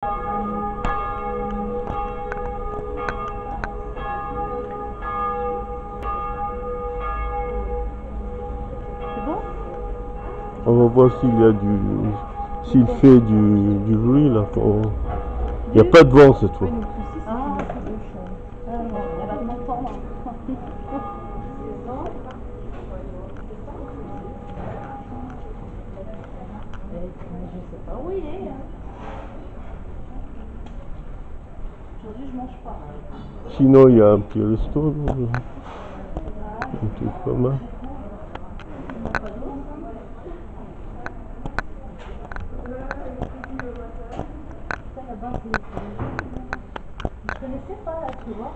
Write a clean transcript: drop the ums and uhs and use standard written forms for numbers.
C'est bon? On va voir s'il y a s'il fait du bruit là. Il n'y a pas de vent cette fois. Ah, c'est beau. Elle va t'entendre. Je sais pas où il est. Aujourd'hui, je mange pas. Sinon, il y a un petit resto. Un petit commun. Je connaissais pas là, tu vois.